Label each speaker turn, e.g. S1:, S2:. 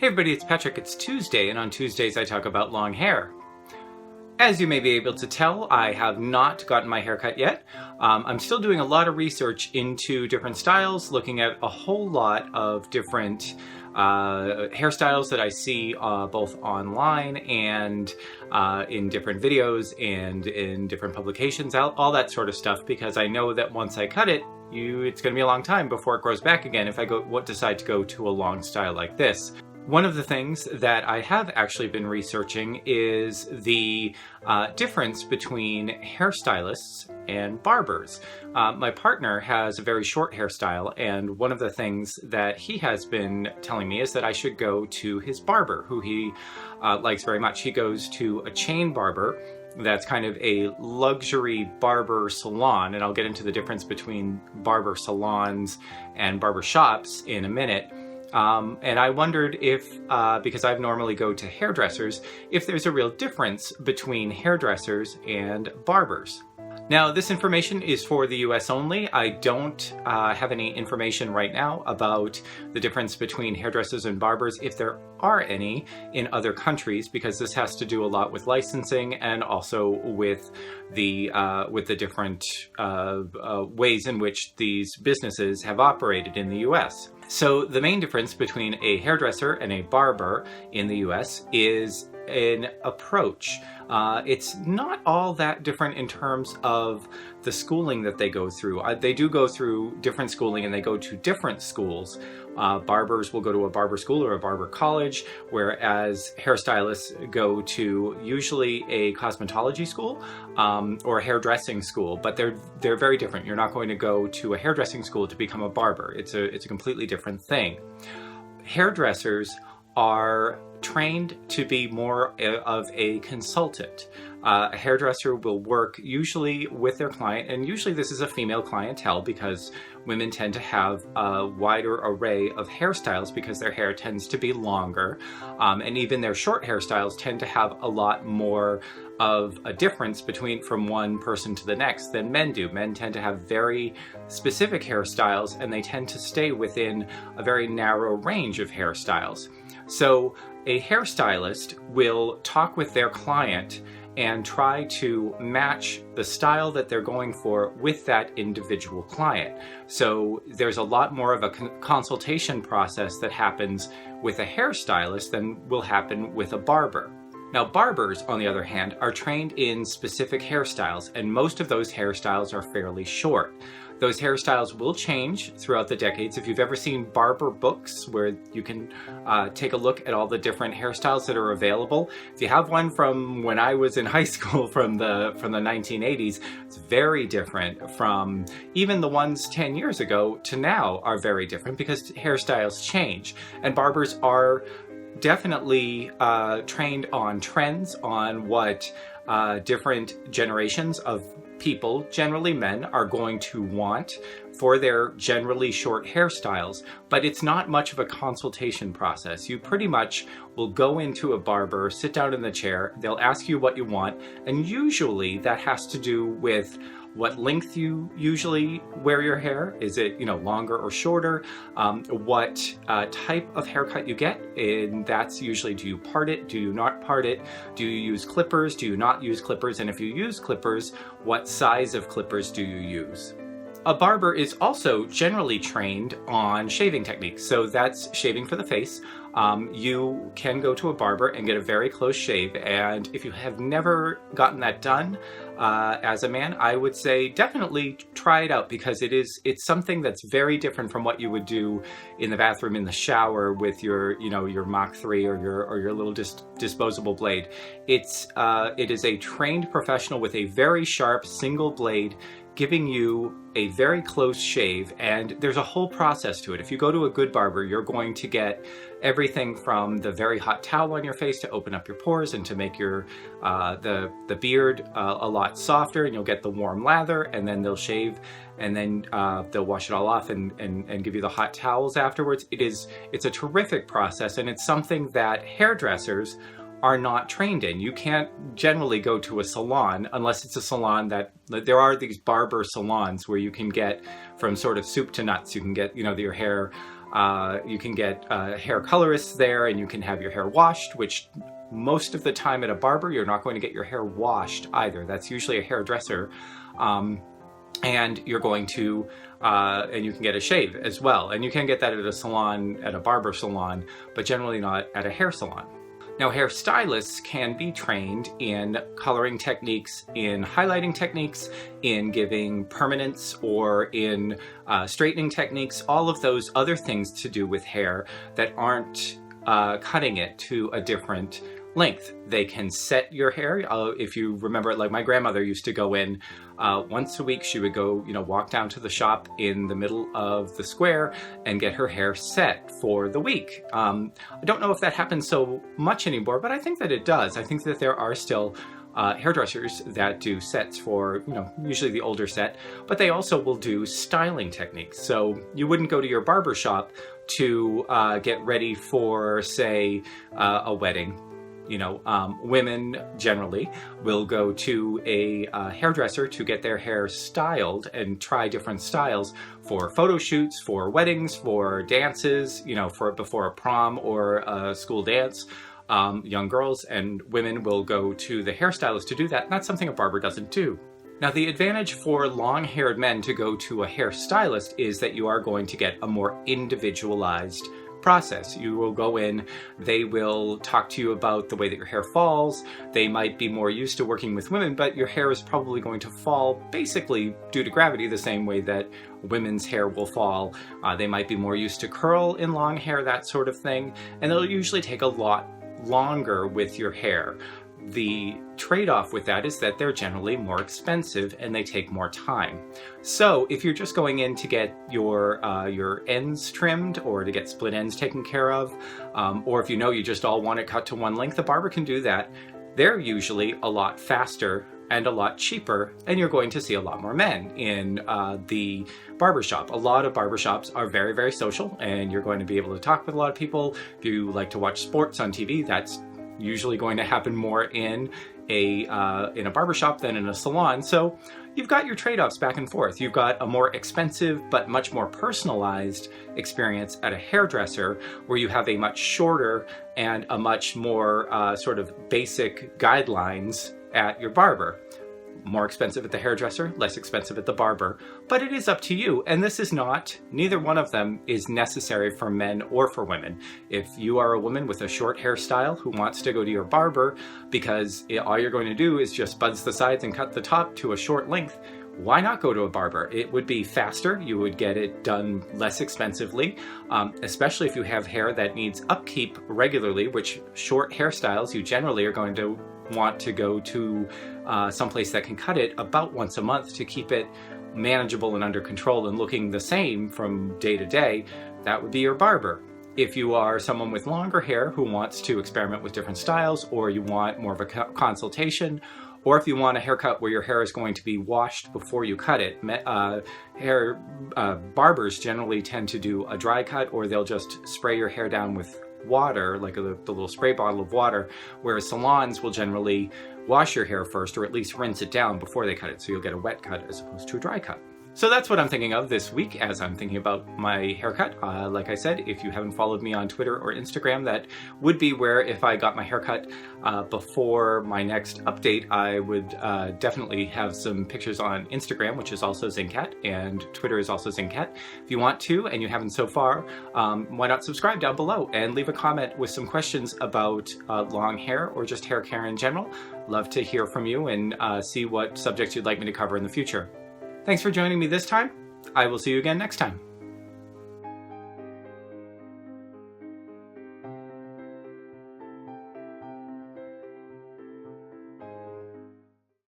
S1: Hey everybody, it's Patrick. It's Tuesday, and on Tuesdays I talk about long hair. As you may be able to tell, I have not gotten my hair cut yet. I'm still doing a lot of research into different styles, looking at a whole lot of different hairstyles that I see both online and in different videos and in different publications, all that sort of stuff, because I know that once I cut it, it's going to be a long time before it grows back again if I decide to go to a long style like this. One of the things that I have actually been researching is the difference between hairstylists and barbers. My partner has a very short hairstyle, and one of the things that he has been telling me is that I should go to his barber, who he likes very much. He goes to a chain barber that's kind of a luxury barber salon, and I'll get into the difference between barber salons and barber shops in a minute. And I wondered if, because I normally go to hairdressers, if there's a real difference between hairdressers and barbers. Now, this information is for the US only. I don't have any information right now about the difference between hairdressers and barbers, if there are any, in other countries, because this has to do a lot with licensing and also with the different ways in which these businesses have operated in the US. So the main difference between a hairdresser and a barber in the US is an approach. It's not all that different in terms of the schooling that they go through. They do go through different schooling, and they go to different schools. Barbers will go to a barber school or a barber college, whereas hairstylists go to usually a cosmetology school or a hairdressing school, but they're very different. You're not going to go to a hairdressing school to become a barber. It's a completely different thing. Hairdressers are trained to be more of a consultant. A hairdresser will work usually with their client, and usually this is a female clientele because women tend to have a wider array of hairstyles because their hair tends to be longer, and even their short hairstyles tend to have a lot more of a difference from one person to the next than men do. Men tend to have very specific hairstyles, and they tend to stay within a very narrow range of hairstyles. So a hairstylist will talk with their client and try to match the style that they're going for with that individual client. So there's a lot more of a consultation process that happens with a hairstylist than will happen with a barber. Now, barbers, on the other hand, are trained in specific hairstyles, and most of those hairstyles are fairly short. Those hairstyles will change throughout the decades. If you've ever seen barber books where you can take a look at all the different hairstyles that are available, if you have one from when I was in high school from the 1980s, it's very different from even the ones 10 years ago to now are very different because hairstyles change. And barbers are definitely trained on trends, on what different generations of people, generally men, are going to want for their generally short hairstyles, but it's not much of a consultation process. You pretty much will go into a barber, sit down in the chair, they'll ask you what you want, and usually that has to do with what length you usually wear your hair. Is it, longer or shorter? What type of haircut you get, and that's usually, do you part it? Do you not part it? Do you use clippers? Do you not use clippers? And if you use clippers, what size of clippers do you use? A barber is also generally trained on shaving techniques. So that's shaving for the face. You can go to a barber and get a very close shave. And if you have never gotten that done as a man, I would say definitely try it out, because it's something that's very different from what you would do in the bathroom, in the shower with your Mach 3 or your little disposable blade. It is a trained professional with a very sharp single blade, giving you a very close shave, and there's a whole process to it. If you go to a good barber, you're going to get everything from the very hot towel on your face to open up your pores and to make your the beard a lot softer, and you'll get the warm lather, and then they'll shave, and then they'll wash it all off and give you the hot towels afterwards. It's a terrific process, and it's something that hairdressers are not trained in. You can't generally go to a salon unless it's a salon that, there are these barber salons where you can get from sort of soup to nuts. You can get, your hair, you can get hair colorists there, and you can have your hair washed, which most of the time at a barber, you're not going to get your hair washed either. That's usually a hairdresser. And you're going to, and you can get a shave as well. And you can get that at a salon, at a barber salon, but generally not at a hair salon. Now, hairstylists can be trained in coloring techniques, in highlighting techniques, in giving permanence, or in straightening techniques, all of those other things to do with hair that aren't cutting it to a different length. They can set your hair. If you remember, like my grandmother used to go in once a week. She would go, walk down to the shop in the middle of the square and get her hair set for the week. I don't know if that happens so much anymore, but I think that it does. I think that there are still hairdressers that do sets for, usually the older set, but they also will do styling techniques. So you wouldn't go to your barber shop to get ready for, say, a wedding. Women generally will go to a hairdresser to get their hair styled and try different styles for photo shoots, for weddings, for dances, for before a prom or a school dance. Young girls and women will go to the hairstylist to do that. And that's something a barber doesn't do. Now, the advantage for long-haired men to go to a hairstylist is that you are going to get a more individualized process. You will go in, they will talk to you about the way that your hair falls. They might be more used to working with women, but your hair is probably going to fall basically due to gravity the same way that women's hair will fall. They might be more used to curl in long hair, that sort of thing, and it'll usually take a lot longer with your hair. The trade-off with that is that they're generally more expensive and they take more time. So if you're just going in to get your ends trimmed or to get split ends taken care of, or if you just all want it cut to one length, the barber can do that. They're usually a lot faster and a lot cheaper, and you're going to see a lot more men in the barbershop. A lot of barbershops are very, very social, and you're going to be able to talk with a lot of people. If you like to watch sports on TV, that's usually going to happen more in a barbershop than in a salon. So you've got your trade-offs back and forth. You've got a more expensive but much more personalized experience at a hairdresser, where you have a much shorter and a much more sort of basic guidelines at your barber. More expensive at the hairdresser, less expensive at the barber, but it is up to you. And this is neither one of them is necessary for men or for women. If you are a woman with a short hairstyle who wants to go to your barber because all you're going to do is just buds the sides and cut the top to a short length, why not go to a barber? It would be faster. You would get it done less expensively, especially if you have hair that needs upkeep regularly, which short hairstyles, you generally are going to want to go to someplace that can cut it about once a month to keep it manageable and under control and looking the same from day to day. That would be your barber. If you are someone with longer hair who wants to experiment with different styles, or you want more of a consultation, or if you want a haircut where your hair is going to be washed before you cut it, barbers generally tend to do a dry cut, or they'll just spray your hair down with water, like the little spray bottle of water, whereas salons will generally wash your hair first, or at least rinse it down before they cut it, so you'll get a wet cut as opposed to a dry cut. So that's what I'm thinking of this week as I'm thinking about my haircut. Like I said, if you haven't followed me on Twitter or Instagram, that would be where, if I got my haircut before my next update, I would definitely have some pictures on Instagram, which is also xingcat, and Twitter is also xingcat. If you want to, and you haven't so far, why not subscribe down below and leave a comment with some questions about long hair or just hair care in general. Love to hear from you and see what subjects you'd like me to cover in the future. Thanks for joining me this time. I will see you again next time.